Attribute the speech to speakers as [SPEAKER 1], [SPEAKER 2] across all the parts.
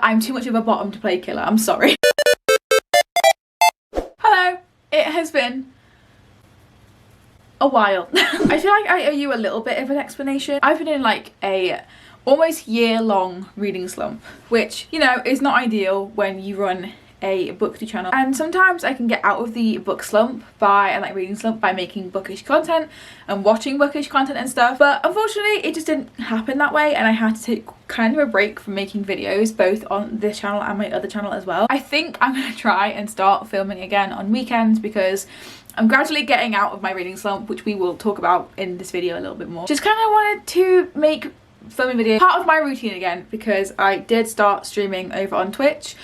[SPEAKER 1] I'm too much of a bottom to play killer, I'm sorry. Hello, it has been a while. I feel like I owe you a little bit of an explanation. I've been in like a almost year-long reading slump, which, you know, is not ideal when you run a booktube channel, and sometimes I can get out of the book slump reading slump by making bookish content and watching bookish content and stuff, but unfortunately it just didn't happen that way, and I had to take kind of a break from making videos both on this channel and my other channel as well. I think I'm gonna try and start filming again on weekends because I'm gradually getting out of my reading slump, which we will talk about in this video a little bit more. Just kind of wanted to make filming videos part of my routine again, because I did start streaming over on Twitch,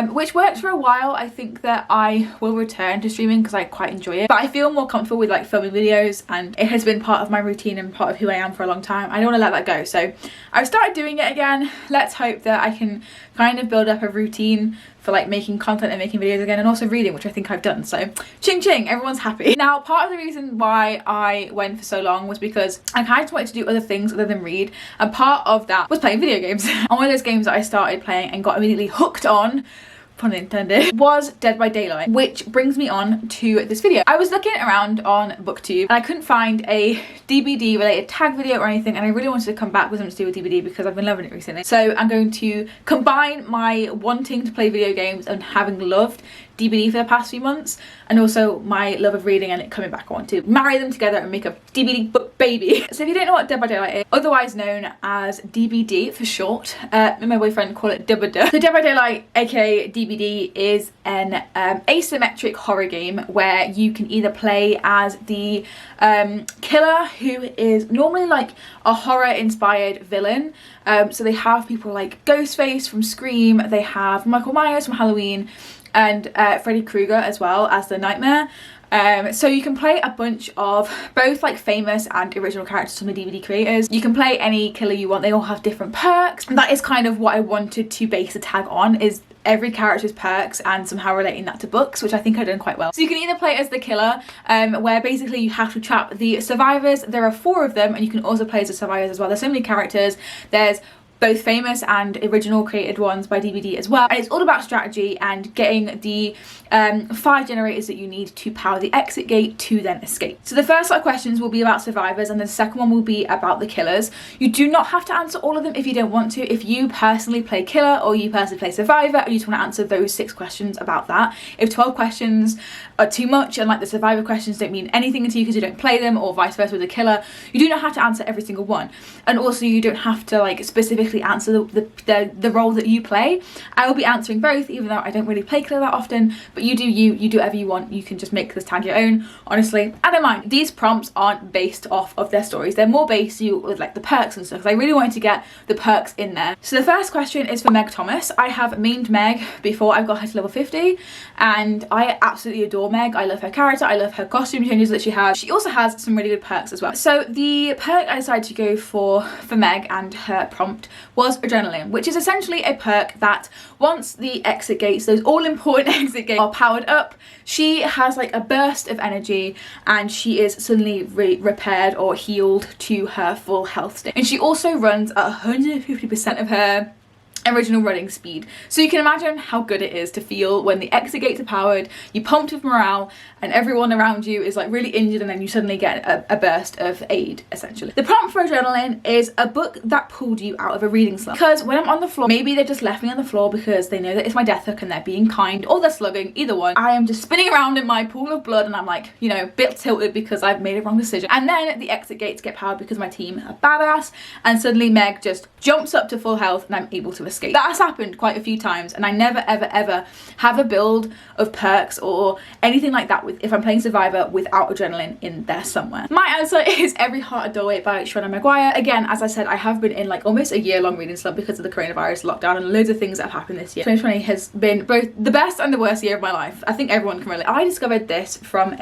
[SPEAKER 1] which worked for a while. I think that I will return to streaming because I quite enjoy it, but I feel more comfortable with like filming videos, and it has been part of my routine and part of who I am for a long time. I don't want to let that go, so I've started doing it again. Let's hope that I can kind of build up a routine for like making content and making videos again, and also reading, which I think I've done, so ching ching, everyone's happy. Now, part of the reason why I went for so long was because I kind of wanted to do other things other than read, and part of that was playing video games. And one of those games that I started playing and got immediately hooked on, pun intended, was Dead by Daylight, which brings me on to this video. I was looking around on booktube and I couldn't find a DBD related tag video or anything, and I really wanted to come back with something to do with DBD because I've been loving it recently. So I'm going to combine my wanting to play video games and having loved DBD for the past few months, and also my love of reading and it coming back. I want to marry them together and make a DBD book baby. So if you don't know what Dead by Daylight is, otherwise known as DBD for short, me and my boyfriend call it Dubba. So Dead by Daylight, aka DBD, is an asymmetric horror game where you can either play as the killer, who is normally like a horror inspired villain. So they have people like Ghostface from Scream, they have Michael Myers from Halloween, and Freddy Krueger as well as the Nightmare. So you can play a bunch of both like famous and original characters from the DVD creators. You can play any killer you want. They all have different perks. That is kind of what I wanted to base a tag on, is every character's perks and somehow relating that to books, which I think I've done quite well. So you can either play as the killer, where basically you have to trap the survivors. There are 4 of them, and you can also play as the survivors as well. There's so many characters. There's both famous and original created ones by DVD as well, and it's all about strategy and getting the 5 generators that you need to power the exit gate to then escape. So the first lot of questions will be about survivors, and the second one will be about the killers. You do not have to answer all of them if you don't want to. If you personally play killer or you personally play survivor, and you just want to answer those 6 questions about that. If 12 questions are too much and like the survivor questions don't mean anything to you because you don't play them, or vice versa with the killer, you do not have to answer every single one. And also you don't have to like specifically answer the role that you play. I will be answering both, even though I don't really play killer that often, but you do whatever you want. You can just make this tag your own, honestly. And in mind, these prompts aren't based off of their stories, they're more based with like the perks and stuff, because I really wanted to get the perks in there. So the first question is for Meg Thomas. I have mained Meg before I got her to level 50, and I absolutely adore Meg. I love her character, I love her costume changes that she has. She also has some really good perks as well. So the perk I decided to go for Meg and her prompt was adrenaline, which is essentially a perk that once the exit gates, those all important exit gates, are powered up, she has like a burst of energy and she is suddenly repaired or healed to her full health state. And she also runs at 150% of her original running speed. So you can imagine how good it is to feel when the exit gates are powered, you pumped with morale, and everyone around you is like really injured, and then you suddenly get a burst of aid, essentially. The prompt for adrenaline is a book that pulled you out of a reading slump. Because when I'm on the floor, maybe they just left me on the floor because they know that it's my death hook and they're being kind, or they're slugging, either one. I am just spinning around in my pool of blood and I'm like, you know, bit tilted because I've made a wrong decision. And then the exit gates get powered because my team are badass, and suddenly Meg just jumps up to full health and I'm able to escape. That has happened quite a few times, and I never ever have a build of perks or anything like that if I'm playing Survivor without adrenaline in there somewhere. My answer is Every Heart a Doorway by Shona Maguire. Again, as I said, I have been in like almost a year-long reading slump because of the coronavirus lockdown and loads of things that have happened this year. 2020 has been both the best and the worst year of my life. I think everyone can relate. I discovered this from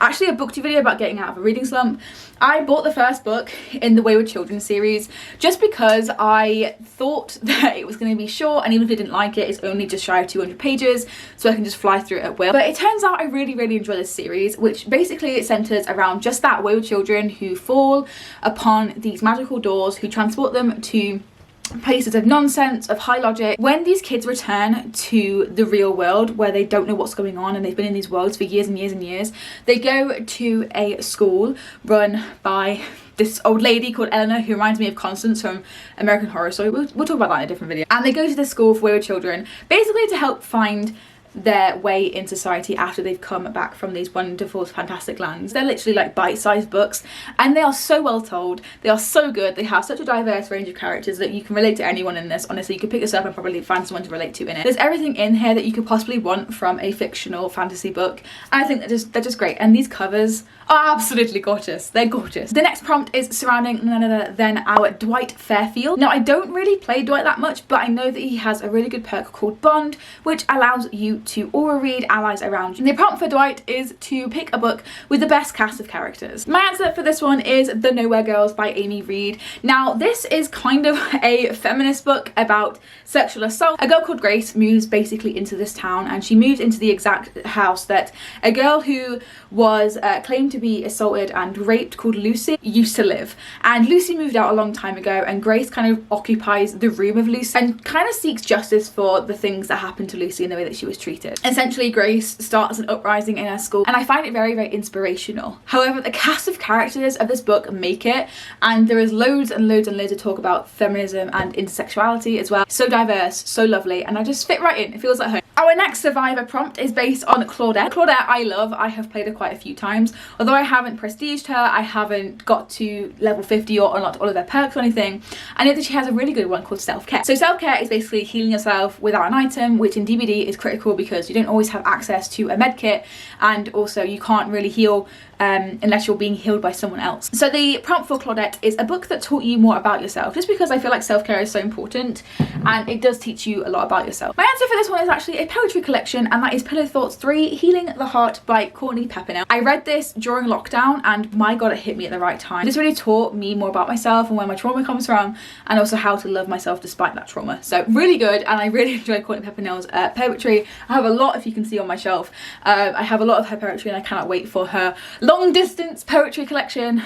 [SPEAKER 1] actually a booktube video about getting out of a reading slump. I bought the first book in the Wayward Children series just because I thought that it was going to be short, and even if I didn't like it, it's only just shy of 200 pages, so I can just fly through it at will. But it turns out I really enjoy this series, which basically it centers around just that, wayward children who fall upon these magical doors who transport them to places of nonsense, of high logic. When these kids return to the real world where they don't know what's going on and they've been in these worlds for years and years and years, they go to a school run by this old lady called Eleanor, who reminds me of Constance from American Horror Story. We'll talk about that in a different video. And they go to this school for wayward children, basically to help find their way in society after they've come back from these wonderful, fantastic lands. They're literally like bite-sized books, and they are so well told. They are so good. They have such a diverse range of characters that you can relate to anyone in this. Honestly, you could pick this up and probably find someone to relate to in it. There's everything in here that you could possibly want from a fictional fantasy book, and I think they're just great. And these covers are absolutely gorgeous. They're gorgeous. The next prompt is surrounding none other than our Dwight Fairfield. Now, I don't really play Dwight that much, but I know that he has a really good perk called Bond, which allows you to aura read allies around you. The prompt for Dwight is to pick a book with the best cast of characters. My answer for this one is The Nowhere Girls by Amy Reed. Now, this is kind of a feminist book about sexual assault. A girl called Grace moves basically into this town, and she moves into the exact house that a girl who was claimed to be assaulted and raped called Lucy used to live. And Lucy moved out a long time ago, and Grace kind of occupies the room of Lucy and kind of seeks justice for the things that happened to Lucy and the way that she was treated. Essentially, Grace starts an uprising in her school, and I find it very, very inspirational. However, the cast of characters of this book make it, and there is loads and loads and loads of talk about feminism and intersexuality as well. So diverse, so lovely, and I just fit right in. It feels like home. Our next survivor prompt is based on Claudette. Claudette I love. I have played her quite a few times. Although I haven't prestiged her, I haven't got to level 50 or unlocked all of their perks or anything, I know that she has a really good one called self-care. So self-care is basically healing yourself without an item, which in DBD is critical because you don't always have access to a med kit, and also you can't really heal unless you're being healed by someone else. So the prompt for Claudette is a book that taught you more about yourself, just because I feel like self-care is so important and it does teach you a lot about yourself. My answer for this one is actually a poetry collection, and that is Pillow Thoughts 3 Healing the Heart by Courtney Peppermill. I read this during lockdown, and my god, it hit me at the right time. This really taught me more about myself and where my trauma comes from, and also how to love myself despite that trauma. So really good, and I really enjoy Courtney Peppermill's poetry. I have a lot, if you can see on my shelf. I have a lot of her poetry, and I cannot wait for her long distance poetry collection,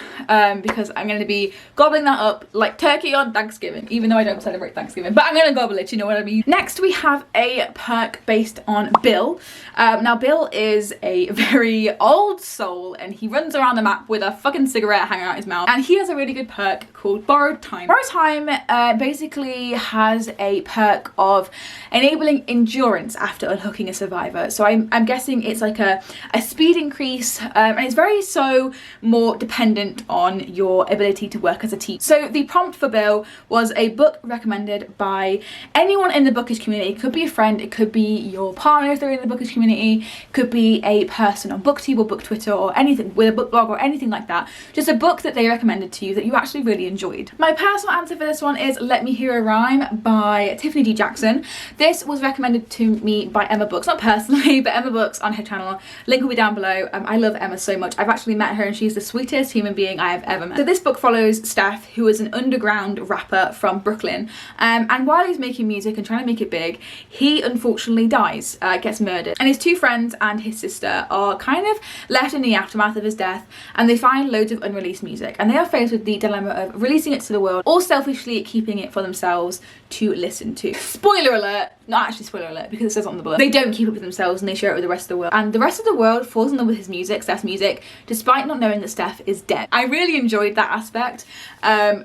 [SPEAKER 1] because I'm going to be gobbling that up like turkey on Thanksgiving, even though I don't celebrate Thanksgiving, but I'm going to gobble it, you know what I mean. Next we have a perk based on Bill. Now Bill is a very old soul, and he runs around the map with a fucking cigarette hanging out his mouth, and he has a really good perk called Borrowed Time. Borrowed Time basically has a perk of enabling endurance after unhooking a survivor. So I'm guessing it's like a speed increase, and it's very so more dependent on your ability to work as a team. So the prompt for Bill was a book recommended by anyone in the bookish community. It could be a friend, it could be your partner if they're in the bookish community, it could be a person on BookTube or Book Twitter or anything, with a book blog or anything like that. Just a book that they recommended to you that you actually really enjoyed. My personal answer for this one is Let Me Hear a Rhyme by Tiffany D. Jackson. This was recommended to me by Emma Books, not personally, but Emma Books on her channel. Link will be down below. I love Emma so much. I've actually met her, and she's the sweetest human being I have ever met. So this book follows Steph, who is an underground rapper from Brooklyn, and while he's making music and trying to make it big, he unfortunately dies, gets murdered, and his two friends and his sister are kind of left in the aftermath of his death, and they find loads of unreleased music, and they are faced with the dilemma of releasing it to the world or selfishly keeping it for themselves to listen to. Spoiler alert, not actually spoiler alert, because it says on the book. They don't keep it with themselves and they share it with the rest of the world, and the rest of the world falls in love with his music, Steph's music, despite not knowing that Steph is dead. I really enjoyed that aspect,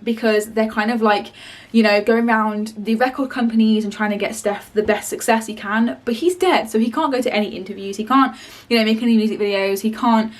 [SPEAKER 1] because they're kind of like, you know, going around the record companies and trying to get Steph the best success he can, but he's dead, so he can't go to any interviews, he can't, you know, make any music videos, he can't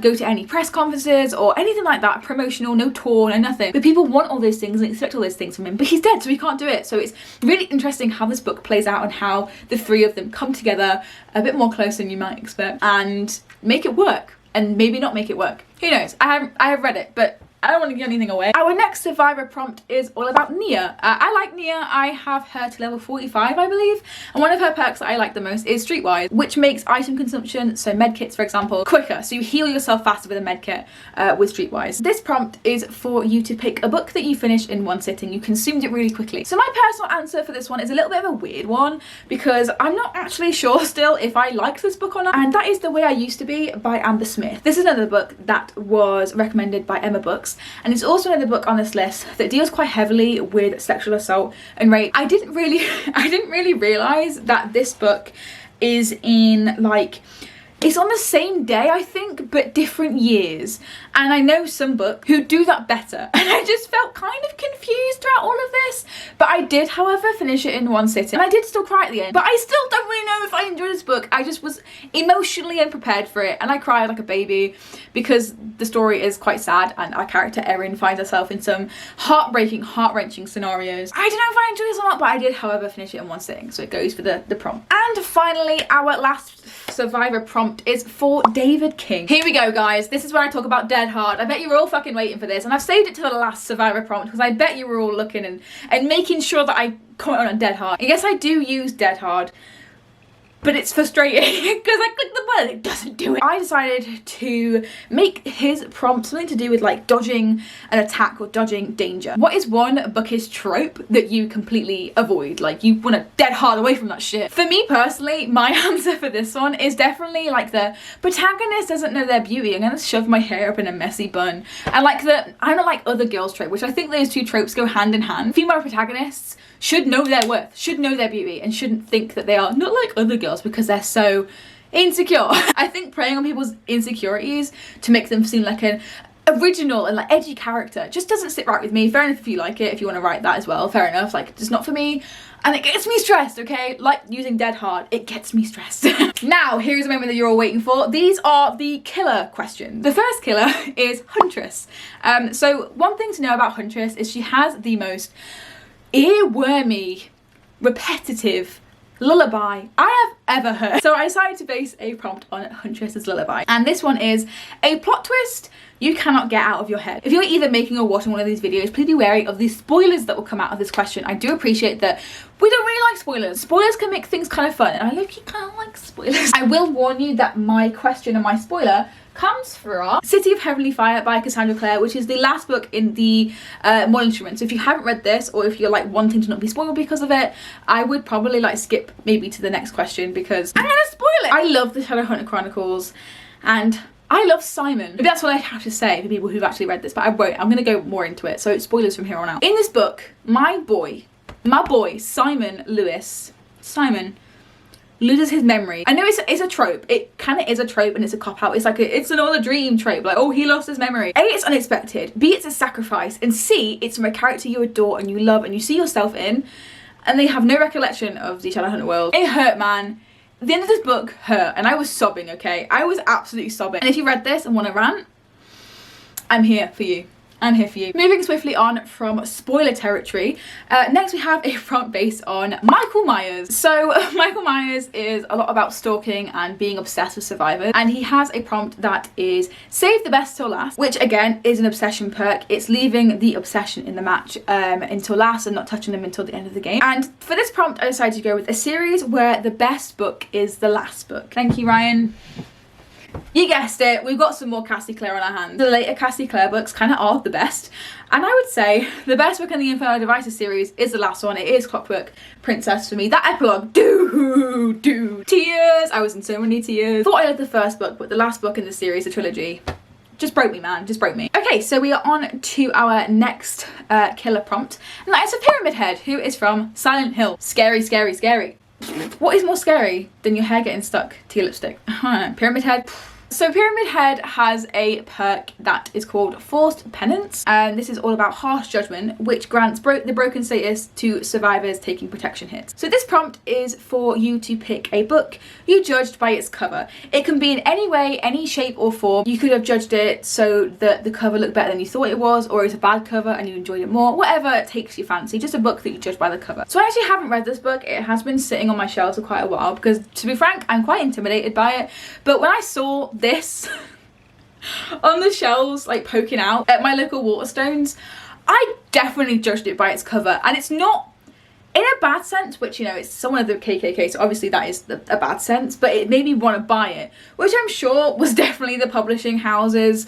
[SPEAKER 1] go to any press conferences or anything like that, promotional, no tour, no nothing. But people want all those things and expect all those things from him, but he's dead, so he can't do it. So it's really interesting how this book plays out and how the three of them come together a bit more close than you might expect and make it work, and maybe not make it work. Who knows? I have read it, but I don't want to give anything away. Our next survivor prompt is all about Nea. I like Nea. I have her to level 45, I believe. And one of her perks that I like the most is Streetwise, which makes item consumption, so medkits for example, quicker. So you heal yourself faster with a medkit with Streetwise. This prompt is for you to pick a book that you finished in one sitting. You consumed it really quickly. So my personal answer for this one is a little bit of a weird one, because I'm not actually sure still if I liked this book or not. And that is The Way I Used to Be by Amber Smith. This is another book that was recommended by Emma Books. books, and it's also another book on this list that deals quite heavily with sexual assault and rape. I didn't really realize that this book is in like, it's on the same day, I think, but different years. And I know some books who do that better. And I just felt kind of confused throughout all of this. But I did, however, finish it in one sitting. And I did still cry at the end. But I still don't really know if I enjoyed this book. I just was emotionally unprepared for it. And I cried like a baby because the story is quite sad. And our character, Erin, finds herself in some heartbreaking, heart-wrenching scenarios. I don't know if I enjoyed this or not, but I did, however, finish it in one sitting. So it goes for the prompt. And finally, our last survivor prompt is for David King. Here we go, guys. This is where I talk about Dead Hard. I bet you were all fucking waiting for this, and I've saved it to the last survivor prompt because I bet you were all looking and making sure that I comment on Dead Hard. I guess I do use Dead Hard, but it's frustrating because I click the button, it doesn't do it. I decided to make his prompt something to do with like dodging an attack or dodging danger. What is one bookish trope that you completely avoid? Like you want to dead hard away from that shit. For me personally, my answer for this one is definitely like the protagonist doesn't know their beauty. I'm gonna shove my hair up in a messy bun. And like I don't like other girls trope, which I think those two tropes go hand in hand. Female protagonists should know their worth, should know their beauty, and shouldn't think that they are not like other girls because they're so insecure. I think preying on people's insecurities to make them seem like an original and like edgy character just doesn't sit right with me. Fair enough if you like it, if you want to write that as well, fair enough. Like, it's not for me and it gets me stressed, okay? Like using Dead Hard, it gets me stressed. Now, here's the moment that you're all waiting for. These are the killer questions. The first killer is Huntress. So one thing to know about Huntress is she has the most earwormy, repetitive lullaby I have ever heard. So I decided to base a prompt on Huntress's lullaby. And this one is a plot twist you cannot get out of your head. If you're either making or watching one of these videos, please be wary of the spoilers that will come out of this question. I do appreciate that we don't really like spoilers. Spoilers can make things kind of fun, and I low-key kind of like spoilers. I will warn you that my question and my spoiler comes from City of Heavenly Fire by Cassandra Clare, which is the last book in the Mortal Instruments. So if you haven't read this, or if you're like wanting to not be spoiled because of it, I would probably like skip maybe to the next question because I'm gonna spoil it. I love the Shadowhunter Chronicles, and I love Simon. Maybe that's what I have to say for people who've actually read this, but I won't. I'm gonna go more into it. So spoilers from here on out. In this book, my boy, Simon Lewis, loses his memory. I know it's a trope. It kind of is a trope and it's a cop-out. It's like it's another dream trope. Like, oh, he lost his memory. A, it's unexpected. B, it's a sacrifice. And C, it's from a character you adore and you love and you see yourself in, and they have no recollection of the Shadowhunter world. It hurt, man. The end of this book hurt, and I was sobbing, okay? I was absolutely sobbing. And if you read this and want to rant, I'm here for you. I'm here for you. Moving swiftly on from spoiler territory, next we have a prompt based on Michael Myers. So Michael Myers is a lot about stalking and being obsessed with survivors, and he has a prompt that is save the best till last, which again is an obsession perk. It's leaving the obsession in the match until last and not touching them until the end of the game. And for this prompt I decided to go with a series where the best book is the last book. Thank you, Ryan. You guessed it, we've got some more Cassie Clare on our hands. The later Cassie Clare books kind of are the best, and I would say the best book in the Infernal Devices series is the last one. It is Clockwork Princess for me. That epilogue, tears. I was in so many tears. Thought I loved the first book, but the last book in the series, the trilogy, just broke me, man, just broke me. Okay, so we are on to our next killer prompt, and that is a Pyramid Head, who is from Silent Hill. Scary, scary, scary. What is more scary than your hair getting stuck to your lipstick? Pyramid Head. So Pyramid Head has a perk that is called Forced Penance, and this is all about harsh judgment, which grants the broken status to survivors taking protection hits. So this prompt is for you to pick a book you judged by its cover. It can be in any way, any shape or form. You could have judged it so that the cover looked better than you thought it was, or it's a bad cover and you enjoyed it more. Whatever takes your fancy, just a book that you judge by the cover. So I actually haven't read this book. It has been sitting on my shelves for quite a while because, to be frank, I'm quite intimidated by it. But when I saw this on the shelves, like poking out at my local Waterstones, I definitely judged it by its cover. And it's not in a bad sense, which, you know, it's someone of the KKK, so obviously that is a bad sense, but it made me want to buy it, which I'm sure was definitely the publishing house's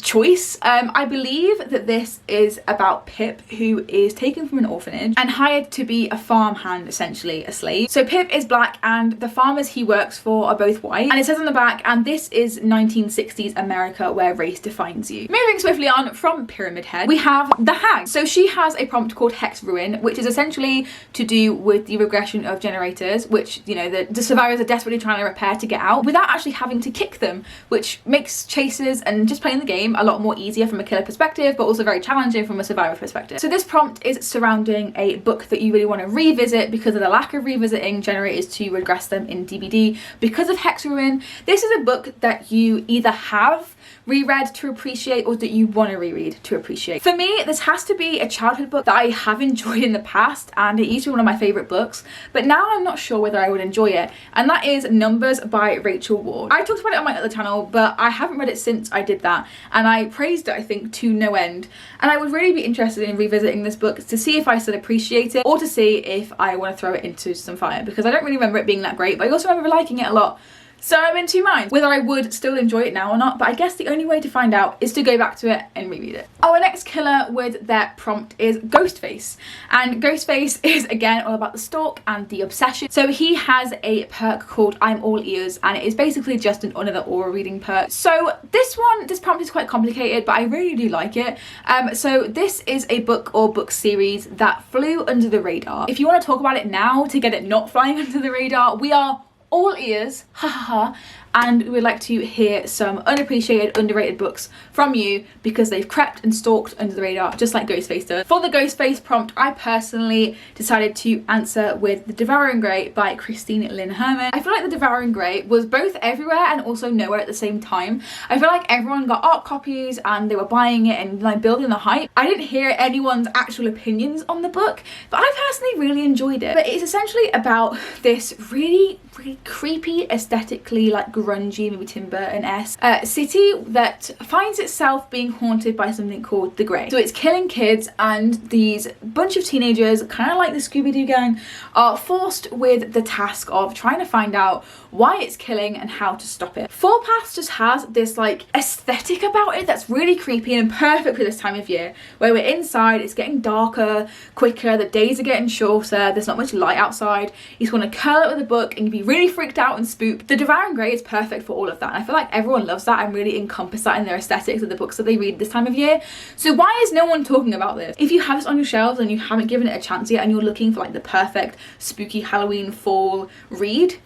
[SPEAKER 1] choice. I believe that this is about Pip, who is taken from an orphanage and hired to be a farmhand, essentially a slave. So Pip is black and the farmers he works for are both white, and it says on the back, and this is 1960s America where race defines you. Moving swiftly on from Pyramid Head, we have the Hag. So she has a prompt called Hex Ruin, which is essentially to do with the regression of generators, which, you know, the survivors are desperately trying to repair to get out without actually having to kick them, which makes chases and just playing the game a lot more easier from a killer perspective, but also very challenging from a survivor perspective. So this prompt is surrounding a book that you really want to revisit because of the lack of revisiting generators to regress them in DBD because of Hex Ruin. This is a book that you either have reread to appreciate or that you want to reread to appreciate. For me, this has to be a childhood book that I have enjoyed in the past, and it used to be one of my favourite books, but now I'm not sure whether I would enjoy it, and that is Numbers by Rachel Ward. I talked about it on my other channel, but I haven't read it since I did that, and I praised it, I think, to no end, and I would really be interested in revisiting this book to see if I still appreciate it, or to see if I want to throw it into some fire, because I don't really remember it being that great, but I also remember liking it a lot. So I'm in two minds whether I would still enjoy it now or not, but I guess the only way to find out is to go back to it and reread it. Our next killer with their prompt is Ghostface, and Ghostface is again all about the stalk and the obsession. So he has a perk called I'm All Ears, and it is basically just another aura reading perk. So this prompt is quite complicated, but I really do like it. So this is a book or book series that flew under the radar. If you want to talk about it now to get it not flying under the radar, we are all ears, ha ha ha, and we'd like to hear some unappreciated, underrated books from you because they've crept and stalked under the radar just like Ghostface does. For the Ghostface prompt, I personally decided to answer with The Devouring Grey by Christine Lynn Herman. I feel like The Devouring Grey was both everywhere and also nowhere at the same time. I feel like everyone got art copies and they were buying it and like building the hype. I didn't hear anyone's actual opinions on the book, but I personally really enjoyed it. But it's essentially about this really creepy, aesthetically like grungy, maybe Tim Burton-esque city that finds itself being haunted by something called the Grey. So it's killing kids, and these bunch of teenagers, kind of like the Scooby-Doo gang, are forced with the task of trying to find out why it's killing and how to stop it. Four Paths just has this like aesthetic about it that's really creepy and perfect for this time of year where we're inside, it's getting darker quicker, the days are getting shorter, there's not much light outside, you just want to curl up with a book and be really freaked out and spooked. The Devouring Grey is perfect for all of that, and I feel like everyone loves that and really encompass that in their aesthetics of the books that they read this time of year. So why is no one talking about this? If you have this on your shelves and you haven't given it a chance yet and you're looking for like the perfect spooky Halloween fall read,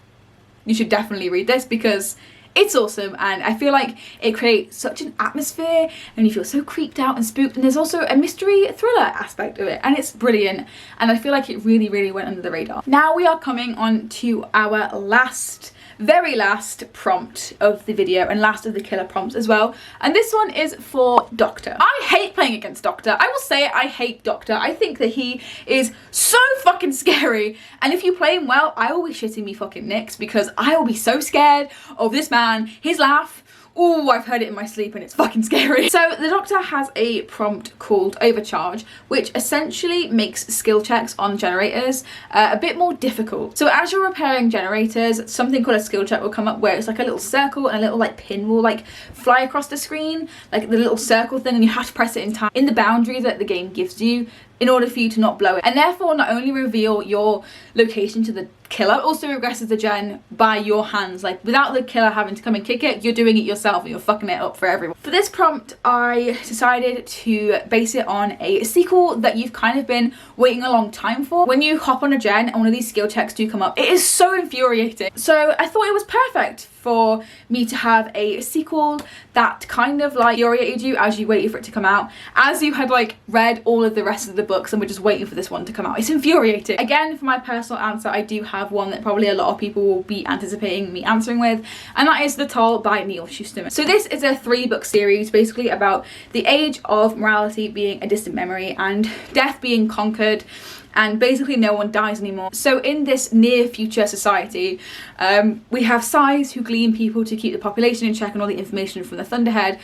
[SPEAKER 1] you should definitely read this because it's awesome, and I feel like it creates such an atmosphere and you feel so creeped out and spooked, and there's also a mystery thriller aspect of it, and it's brilliant, and I feel like it really went under the radar. Now we are coming on to our very last prompt of the video and last of the killer prompts as well, and this one is for Doctor. I hate playing against Doctor. I will say it, I hate Doctor. I think that he is so fucking scary, and if you play him well, I will be shitting me fucking nicks because I will be so scared of this man, his laugh. Oh, I've heard it in my sleep and it's fucking scary. So the Doctor has a prompt called Overcharge, which essentially makes skill checks on generators a bit more difficult. So as you're repairing generators, something called a skill check will come up where it's like a little circle and a little like pin will like fly across the screen, like the little circle thing, and you have to press it in time in the boundary that the game gives you in order for you to not blow it, and therefore not only reveal your location to the killer, but also regresses the gen by your hands. Like without the killer having to come and kick it, you're doing it yourself and you're fucking it up for everyone. For this prompt, I decided to base it on a sequel that you've kind of been waiting a long time for. When you hop on a gen and one of these skill checks do come up, it is so infuriating. So I thought it was perfect for me to have a sequel that kind of like infuriated you as you waited for it to come out, as you had like read all of the rest of the books and were just waiting for this one to come out. It's infuriating. Again, for my personal answer, I do have one that probably a lot of people will be anticipating me answering with, and that is The Toll by Neil Shusterman. So this is a 3-book series basically about the age of morality being a distant memory and death being conquered, and basically no one dies anymore. So in this near future society, we have spies who glean people to keep the population in check and all the information from the Thunderhead.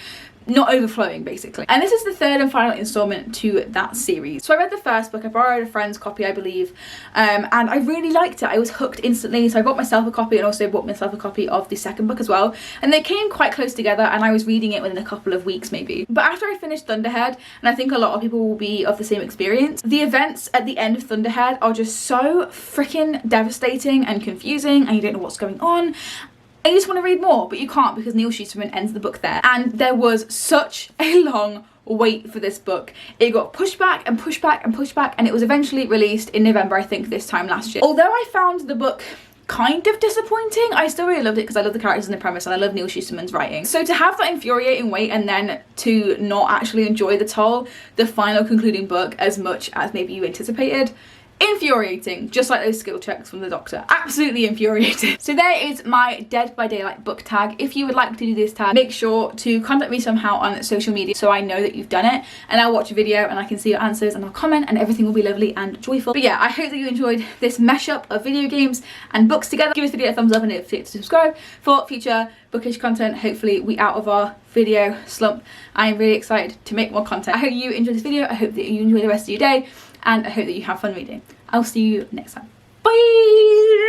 [SPEAKER 1] not overflowing basically. And this is the third and final installment to that series. So I read the first book, I borrowed a friend's copy I believe, and I really liked it. I was hooked instantly, so I bought myself a copy and also bought myself a copy of the second book as well, and they came quite close together and I was reading it within a couple of weeks maybe. But after I finished Thunderhead, and I think a lot of people will be of the same experience, the events at the end of Thunderhead are just so freaking devastating and confusing, and you don't know what's going on. I just want to read more, but you can't because Neil Schusterman ends the book there. And there was such a long wait for this book. It got pushed back and pushed back and pushed back, and it was eventually released in November, I think, this time last year. Although I found the book kind of disappointing, I still really loved it because I love the characters and the premise, and I love Neil Schusterman's writing. So to have that infuriating wait and then to not actually enjoy the final concluding book as much as maybe you anticipated, infuriating, just like those skill checks from the doctor. Absolutely infuriating. So there is my Dead by Daylight book tag. If you would like to do this tag, make sure to contact me somehow on social media so I know that you've done it, and I'll watch a video and I can see your answers and I'll comment and everything will be lovely and joyful. But yeah, I hope that you enjoyed this mashup of video games and books together. Give this video a thumbs up and don't forget to subscribe for future bookish content. Hopefully we out of our video slump. I am really excited to make more content. I hope you enjoyed this video. I hope that you enjoy the rest of your day, and I hope that you have fun reading. I'll see you next time. Bye!